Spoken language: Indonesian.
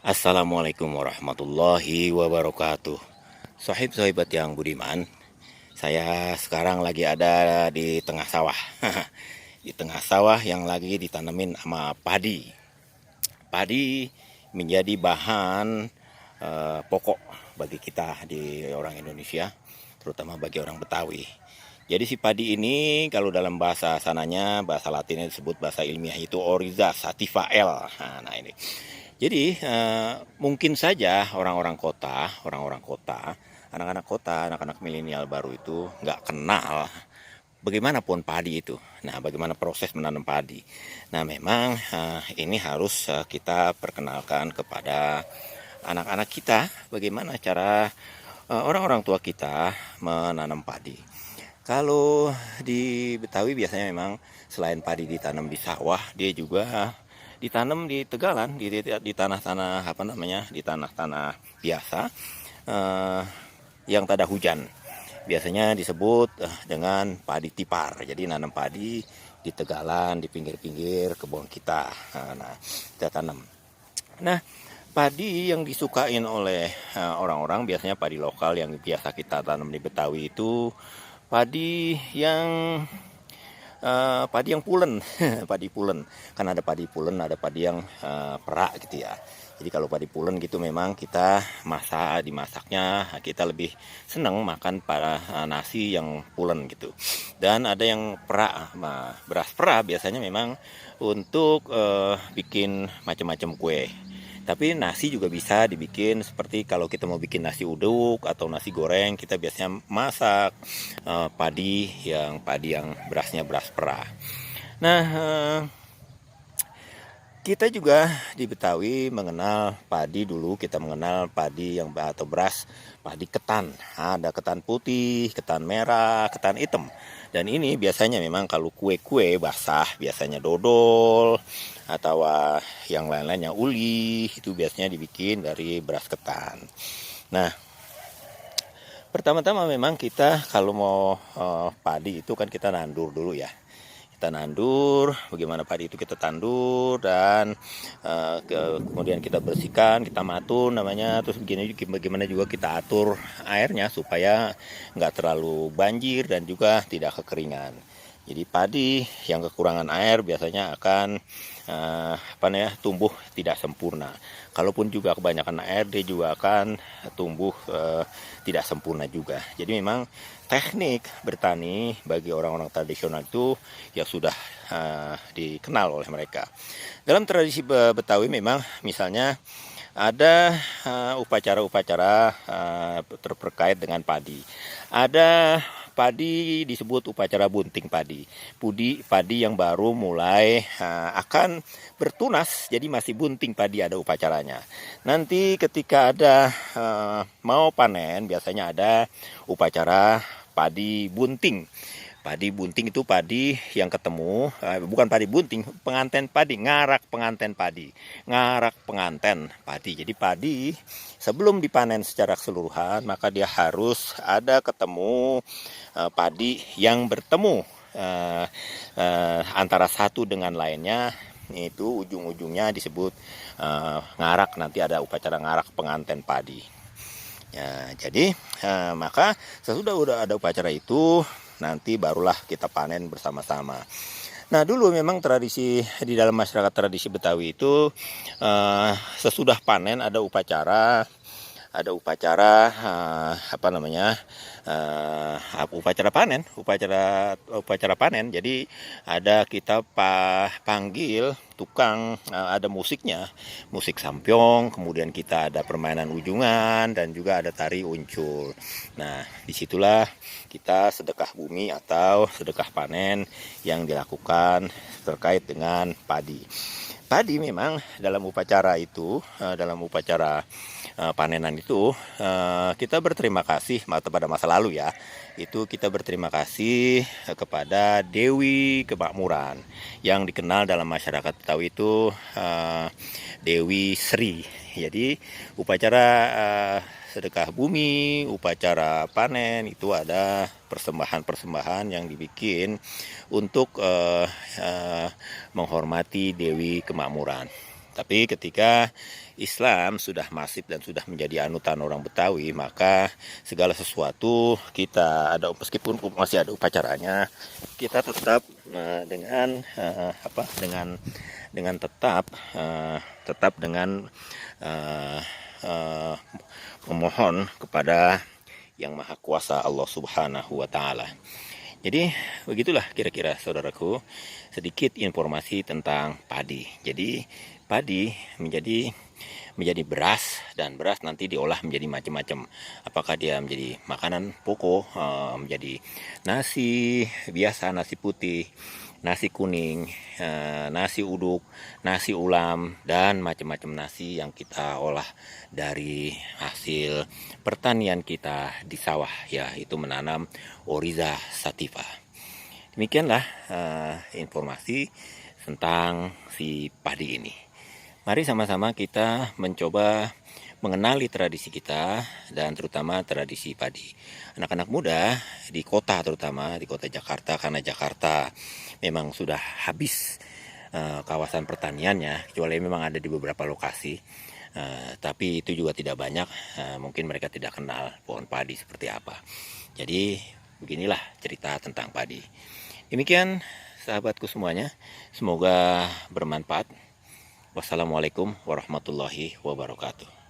Assalamualaikum warahmatullahi wabarakatuh. Sohib-sohibat yang budiman, saya sekarang lagi ada di tengah sawah. Di tengah sawah yang lagi ditanemin sama padi. Padi menjadi bahan pokok bagi kita di orang Indonesia, terutama bagi orang Betawi. Jadi si padi ini kalau dalam bahasa sananya, bahasa Latinnya disebut, bahasa ilmiah itu Oryza sativa L. Nah ini. Jadi mungkin saja orang-orang kota, anak-anak milenial baru itu nggak kenal bagaimana pohon padi itu. Nah, bagaimana proses menanam padi. Nah, memang ini harus kita perkenalkan kepada anak-anak kita bagaimana cara orang-orang tua kita menanam padi. Kalau di Betawi biasanya memang selain padi ditanam di sawah, dia juga ditanam di tegalan, di tanah-tanah apa namanya, di tanah-tanah biasa eh, yang tak ada hujan. Biasanya disebut dengan padi tipar. Jadi nanam padi di tegalan, di pinggir-pinggir kebun kita. Nah, kita tanam. Nah, padi yang disukain oleh orang-orang biasanya padi lokal yang biasa kita tanam di Betawi itu padi yang pulen. Padi pulen, kan ada padi pulen, ada padi yang perak gitu ya. Jadi kalau padi pulen gitu memang kita dimasaknya kita lebih senang makan pada nasi yang pulen gitu. Dan ada yang perak, beras perak biasanya memang untuk bikin macam-macam kue. Tapi nasi juga bisa dibikin seperti kalau kita mau bikin nasi uduk atau nasi goreng, kita biasanya masak padi yang berasnya beras perah. Nah, kita juga di Betawi mengenal padi dulu, kita mengenal padi yang atau beras, padi ketan. Ada ketan putih, ketan merah, ketan hitam. Dan ini biasanya memang kalau kue-kue basah, biasanya dodol atau yang lain-lainnya uli, itu biasanya dibikin dari beras ketan. Nah, pertama-tama memang kita kalau mau padi itu kan kita nandur dulu ya. Kita nandur, bagaimana padi itu kita tandur dan kemudian kita bersihkan, kita matun namanya, terus bagaimana juga kita atur airnya supaya nggak terlalu banjir dan juga tidak kekeringan. Jadi padi yang kekurangan air biasanya akan tumbuh tidak sempurna. Kalaupun juga kebanyakan air, dia juga akan tumbuh tidak sempurna juga. Jadi memang teknik bertani bagi orang-orang tradisional itu ya sudah dikenal oleh mereka. Dalam tradisi Betawi memang misalnya ada upacara-upacara terkait dengan padi. Ada padi disebut upacara bunting padi. Padi yang baru mulai akan bertunas, jadi masih bunting padi, ada upacaranya. Nanti ketika ada mau panen, biasanya ada upacara padi bunting. Padi bunting itu padi yang ketemu, bukan padi bunting, penganten padi, ngarak penganten padi. Ngarak penganten padi. Jadi padi sebelum dipanen secara keseluruhan, maka dia harus ada ketemu padi yang bertemu antara satu dengan lainnya. Itu ujung-ujungnya disebut ngarak, nanti ada upacara ngarak penganten padi. Ya, jadi maka sesudah udah ada upacara itu, nanti barulah kita panen bersama-sama. Nah, dulu memang tradisi di dalam masyarakat tradisi Betawi itu sesudah panen ada upacara upacara panen. Jadi ada kita panggil tukang, ada musiknya, musik sampyong, kemudian kita ada permainan ujungan dan juga ada tari uncul. Nah, disitulah kita sedekah bumi atau sedekah panen yang dilakukan terkait dengan padi. Padi memang dalam upacara itu, dalam upacara panenan itu, kita berterima kasih pada masa lalu ya. Itu kita berterima kasih kepada Dewi Kemakmuran yang dikenal dalam masyarakat Betawi itu Dewi Sri. Jadi upacara sedekah bumi, upacara panen itu ada persembahan-persembahan yang dibikin untuk menghormati Dewi Kemakmuran. Tapi ketika Islam sudah masif dan sudah menjadi anutan orang Betawi, maka segala sesuatu kita ada, meskipun masih ada upacaranya, kita tetap dengan tetap dengan memohon kepada Yang Maha Kuasa, Allah Subhanahu wa Ta'ala. Jadi begitulah kira-kira saudaraku, sedikit informasi tentang padi. Jadi padi menjadi beras, dan beras nanti diolah menjadi macam-macam. Apakah dia menjadi makanan pokok, menjadi nasi biasa, nasi putih, nasi kuning, nasi uduk, nasi ulam, dan macam-macam nasi yang kita olah dari hasil pertanian kita di sawah, yaitu menanam Oryza sativa. Demikianlah informasi tentang si padi ini. Mari sama-sama kita mencoba mengenali tradisi kita, dan terutama tradisi padi. Anak-anak muda di kota, terutama di kota Jakarta, karena Jakarta memang sudah habis kawasan pertaniannya, kecuali memang ada di beberapa lokasi. Tapi itu juga tidak banyak. Mungkin mereka tidak kenal pohon padi seperti apa. Jadi beginilah cerita tentang padi. Demikian sahabatku semuanya, semoga bermanfaat. Wassalamualaikum warahmatullahi wabarakatuh.